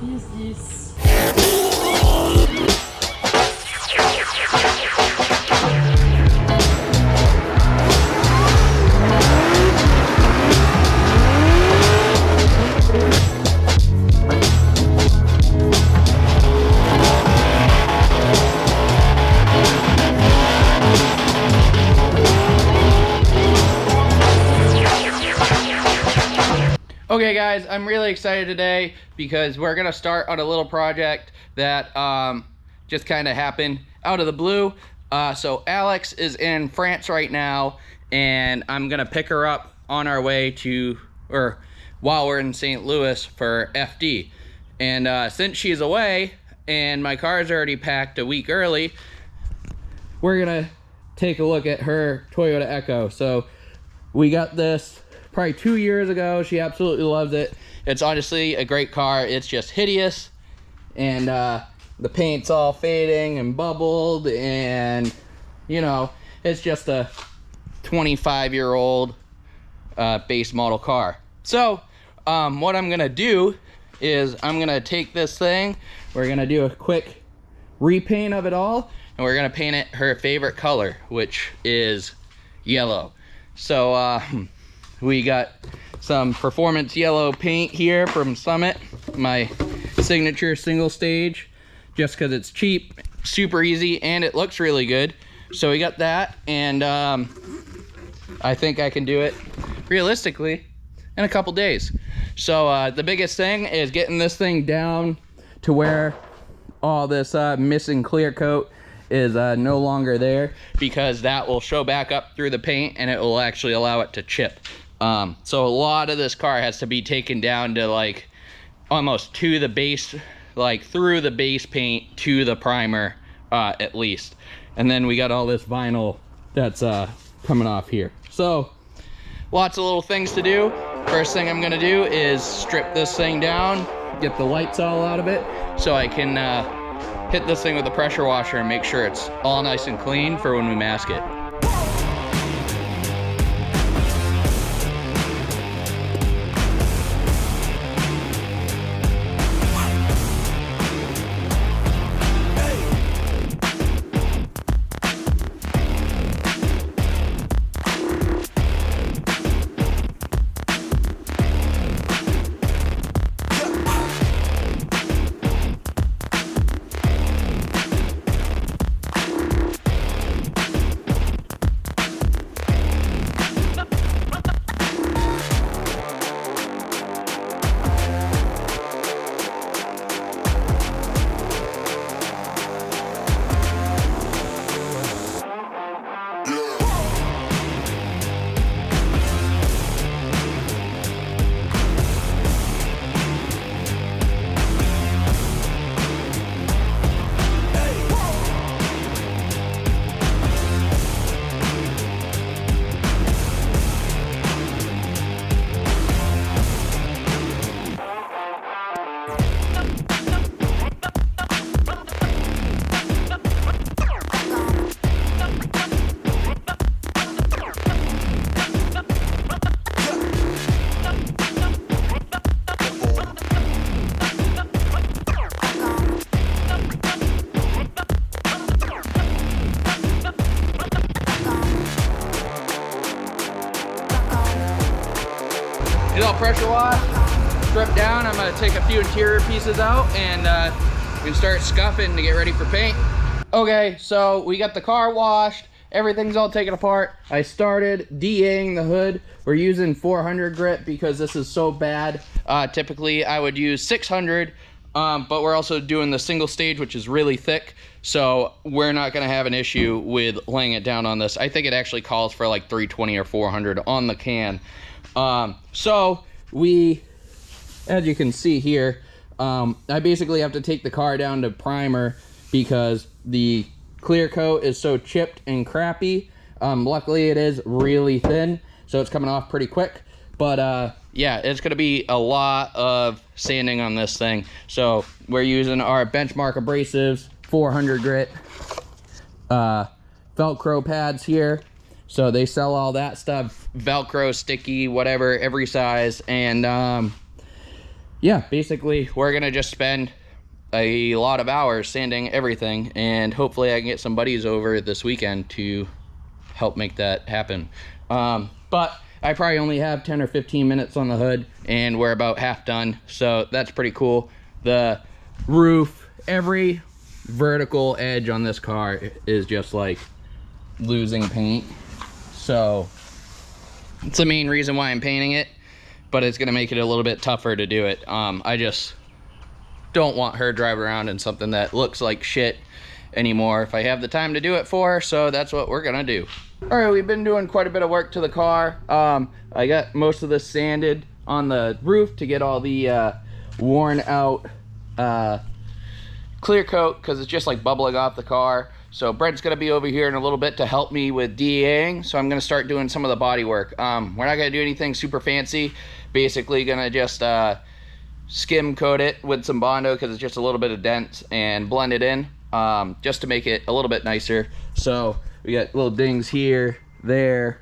Use this. Okay guys, I'm really excited today because we're gonna start on a little project that just kind of happened out of the blue. So Alex is in France right now, and I'm gonna pick her up on our way to, or while we're in St. Louis for FD. And since she's away and my car's already packed a week early, we're gonna take a look at her Toyota Echo. So we got this probably 2 years ago. She absolutely loves it. It's honestly a great car. It's just hideous, and the paint's all fading and bubbled, and you know, it's just a 25-year-old base model car. So what I'm gonna do is I'm gonna take this thing, we're gonna do a quick repaint of it all, and we're gonna paint it her favorite color, which is yellow. So we got some performance yellow paint here from Summit, my signature single stage, just because it's cheap, super easy, and it looks really good. So we got that, and I think I can do it realistically in a couple days. So the biggest thing is getting this thing down to where all this missing clear coat is no longer there, because that will show back up through the paint and it will actually allow it to chip. So a lot of this car has to be taken down to like almost to the base, like through the base paint to the primer at least. And then we got all this vinyl that's coming off here. So lots of little things to do. First thing I'm gonna do is strip this thing down, get the lights all out of it, so I can hit this thing with a pressure washer and make sure it's all nice and clean for when we mask it. Get all pressure washed, strip down. I'm gonna take a few interior pieces out, and we can start scuffing to get ready for paint. Okay, so we got the car washed, everything's all taken apart. I started DAing the hood. We're using 400 grit because this is so bad. Typically I would use 600, but we're also doing the single stage, which is really thick, so we're not gonna have an issue with laying it down on this. I think it actually calls for like 320 or 400 on the can. So we, as you can see here, I basically have to take the car down to primer because the clear coat is so chipped and crappy. Luckily it is really thin, so it's coming off pretty quick. But yeah, it's gonna be a lot of sanding on this thing. So we're using our Benchmark abrasives, 400 grit, Velcro pads here. So they sell all that stuff, Velcro, sticky, whatever, every size. And yeah, basically we're gonna just spend a lot of hours sanding everything, and hopefully I can get some buddies over this weekend to help make that happen. But I probably only have 10 or 15 minutes on the hood and we're about half done, so that's pretty cool. The roof, every vertical edge on this car is just like losing paint, so it's the main reason why I'm painting it, but it's gonna make it a little bit tougher to do it. I just don't want her driving around in something that looks like shit anymore if I have the time to do it for her, so that's what we're gonna do. All right, we've been doing quite a bit of work to the car. I got most of this sanded on the roof to get all the worn out clear coat, because it's just like bubbling off the car. So Brett's gonna be over here in a little bit to help me with DEAing, so I'm gonna start doing some of the body work. We're not gonna do anything super fancy, basically gonna just skim coat it with some Bondo because it's just a little bit of dents, and blend it in just to make it a little bit nicer. So we got little dings here, there,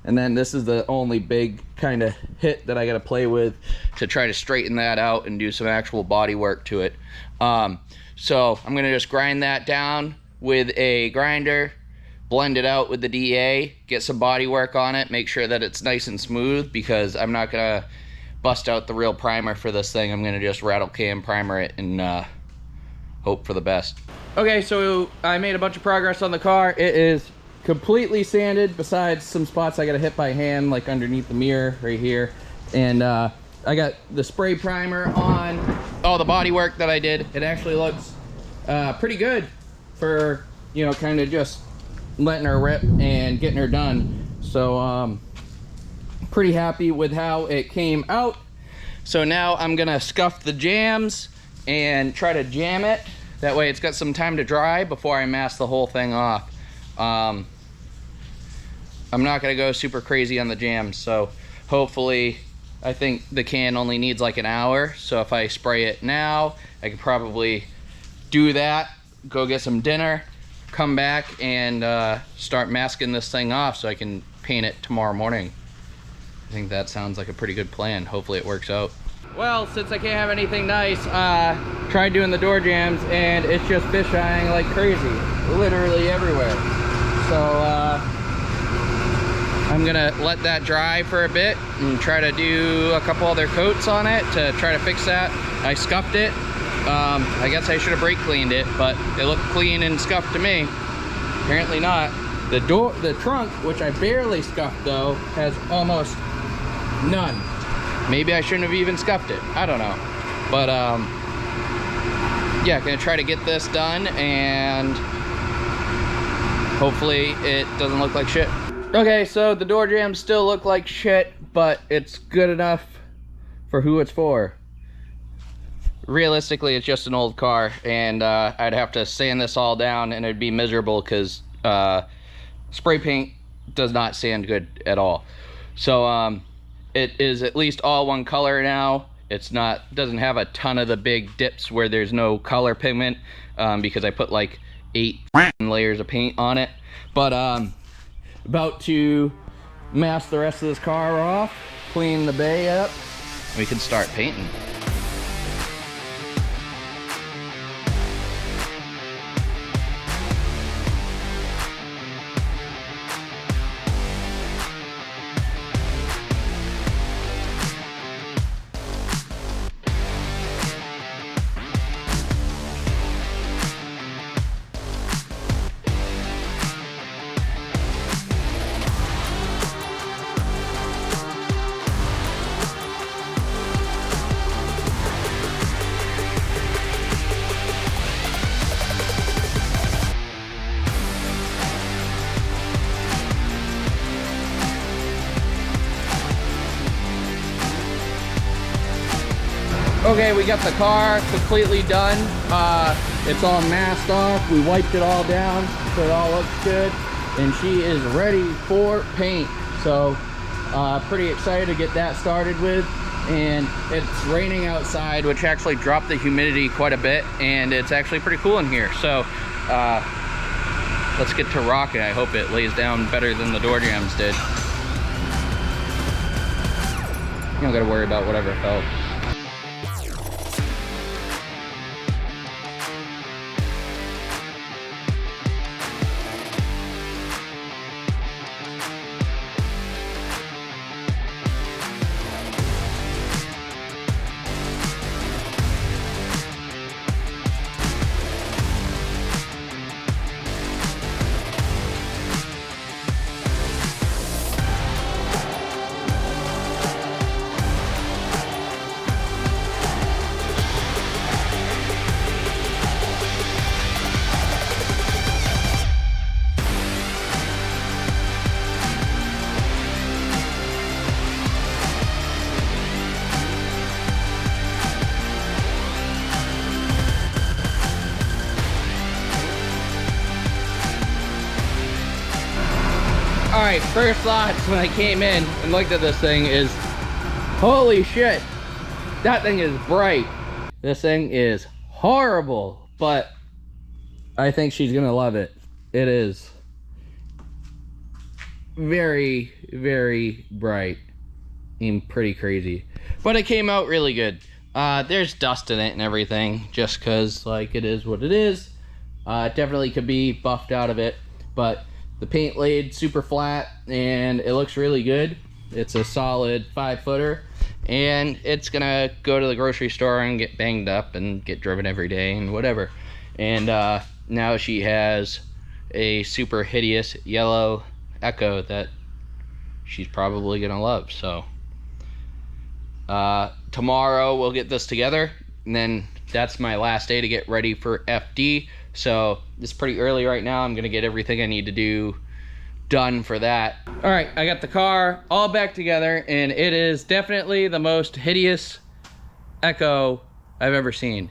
and then this is the only big kind of hit that I got to play with to try to straighten that out and do some actual body work to it. So I'm gonna just grind that down with a grinder, blend it out with the DA, get some body work on it, make sure that it's nice and smooth, because I'm not gonna bust out the real primer for this thing. I'm gonna just rattle can primer it and hope for the best. Okay, so I made a bunch of progress on the car. It is completely sanded, besides some spots I gotta hit by hand, like underneath the mirror right here. And I got the spray primer on all the body work that I did. It actually looks pretty good for, you know, kind of just letting her rip and getting her done. So pretty happy with how it came out. So now I'm gonna scuff the jams and try to jam it. That way it's got some time to dry before I mask the whole thing off. I'm not gonna go super crazy on the jams, so hopefully, I think the can only needs like an hour. So if I spray it now, I could probably do that, go get some dinner, come back and start masking this thing off so I can paint it tomorrow morning. I think that sounds like a pretty good plan. Hopefully it works out. Well, since I can't have anything nice, tried doing the door jams and it's just fisheyeing like crazy, literally everywhere. So I'm gonna let that dry for a bit and try to do a couple other coats on it to try to fix that. I scuffed it. I guess I should have brake cleaned it, but it looked clean and scuffed to me. Apparently not. The trunk, which I barely scuffed though, has almost none. Maybe I shouldn't have even scuffed it. I don't know. But yeah, gonna try to get this done and hopefully it doesn't look like shit. Okay, so the door jams still look like shit, but it's good enough for who it's for. Realistically, it's just an old car, and I'd have to sand this all down and it'd be miserable because spray paint does not sand good at all. So it is at least all one color now. It's not, doesn't have a ton of the big dips where there's no color pigment, because I put like 8 layers of paint on it. But about to mask the rest of this car off, clean the bay up, we can start painting. Okay, we got the car completely done. It's all masked off. We wiped it all down, so it all looks good. And she is ready for paint. So, pretty excited to get that started with. And it's raining outside, which actually dropped the humidity quite a bit. And it's actually pretty cool in here. So, let's get to rocking. I hope it lays down better than the door jams did. You don't gotta worry about whatever fell. right, first thoughts when I came in and looked at this thing is, holy shit, that thing is bright. This thing is horrible, but I think she's gonna love it. It is very, very bright and pretty crazy, but it came out really good. There's dust in it and everything, just cause like it is what it is. It definitely could be buffed out of it, but the paint laid super flat and it looks really good. It's a solid 5-footer, and it's gonna go to the grocery store and get banged up and get driven every day and whatever. And now she has a super hideous yellow Echo that she's probably gonna love. So tomorrow we'll get this together, and then that's my last day to get ready for FD. So it's pretty early right now. I'm gonna get everything I need to do done for that. All right, I got the car all back together, and it is definitely the most hideous Echo I've ever seen.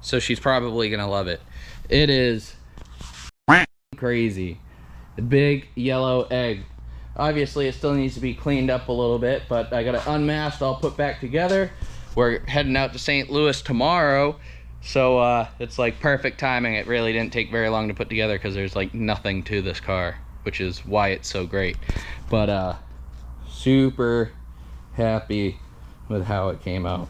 So she's probably gonna love it. It is crazy. The big yellow egg. Obviously it still needs to be cleaned up a little bit, but I got it unmasked, all put back together. We're heading out to St. Louis tomorrow, so it's like perfect timing. It really didn't take very long to put together because there's like nothing to this car, which is why it's so great. But super happy with how it came out.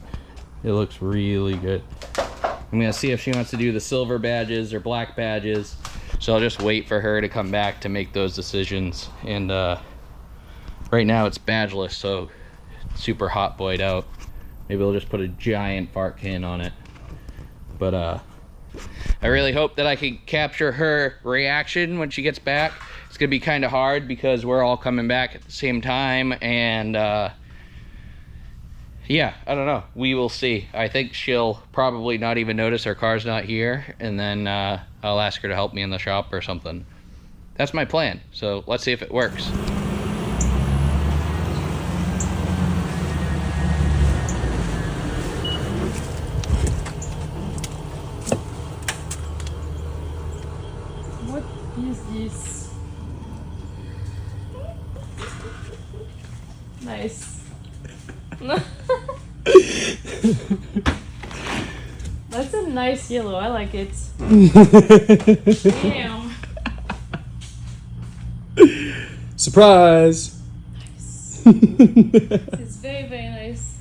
It looks really good. I'm gonna see if she wants to do the silver badges or black badges, so I'll just wait for her to come back to make those decisions. And right now it's badgeless, so it's super hot boyed out. Maybe we'll just put a giant fart can on it. But I really hope that I can capture her reaction when she gets back. It's gonna be kind of hard because we're all coming back at the same time, and yeah, I don't know. We will see. I think she'll probably not even notice her car's not here, and then I'll ask her to help me in the shop or something. That's my plan, so let's see if it works. What is this? Nice. That's a nice yellow. I like it. Damn. Surprise! Nice. It's very, very nice.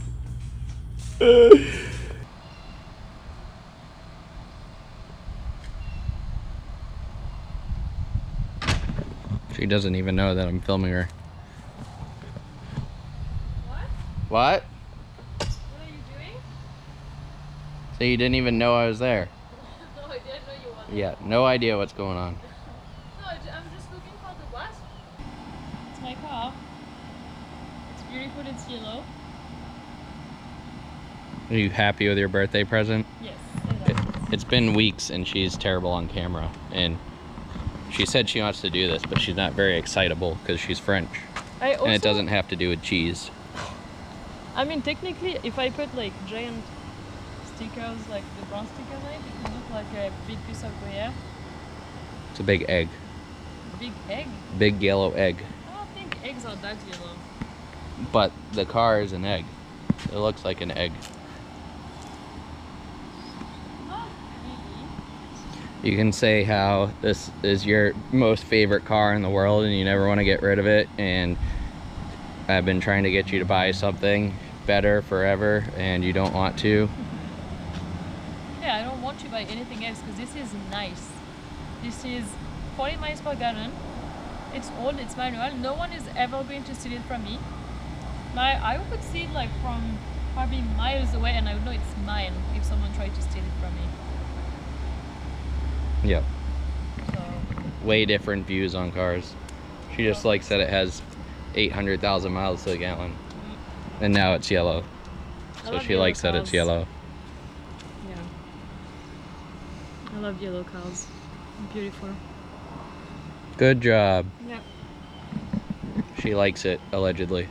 She doesn't even know that I'm filming her. What? What? What are you doing? So you didn't even know I was there? No, I didn't know you wanted. Yeah, no idea what's going on. No, I'm just looking for the what? It's my car. It's beautiful, it's yellow. Are you happy with your birthday present? Yes, I like it. It's been weeks and she's terrible on camera, and she said she wants to do this, but she's not very excitable because she's French. And it doesn't have to do with cheese. I mean, technically, if I put like giant stickers, like the brown stickers on it, it would look like a big piece of gruyere. It's a big egg. Big egg? Big yellow egg. I don't think eggs are that yellow. But the car is an egg. It looks like an egg. Not really. You can say how this is your most favorite car in the world and you never want to get rid of it, and I've been trying to get you to buy something better forever and you don't want to. Yeah, I don't want to buy anything else because this is nice. This is 40 miles per gallon. It's old, it's manual. No one is ever going to steal it from me. I would see it like from probably miles away, and I would know it's mine if someone tried to steal it from me. Yep. So Way different views on cars. She just likes that it has 800,000 miles to the gallon. And now it's yellow. I So love she yellow likes that it's cars. yellow. Yeah. I love yellow cars. Beautiful. Good job. Yeah. She likes it, allegedly.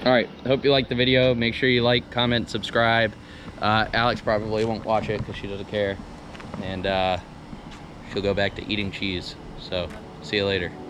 Alright, I hope you liked the video. Make sure you like, comment, subscribe. Alex probably won't watch it because she doesn't care. And she'll go back to eating cheese. So, see you later.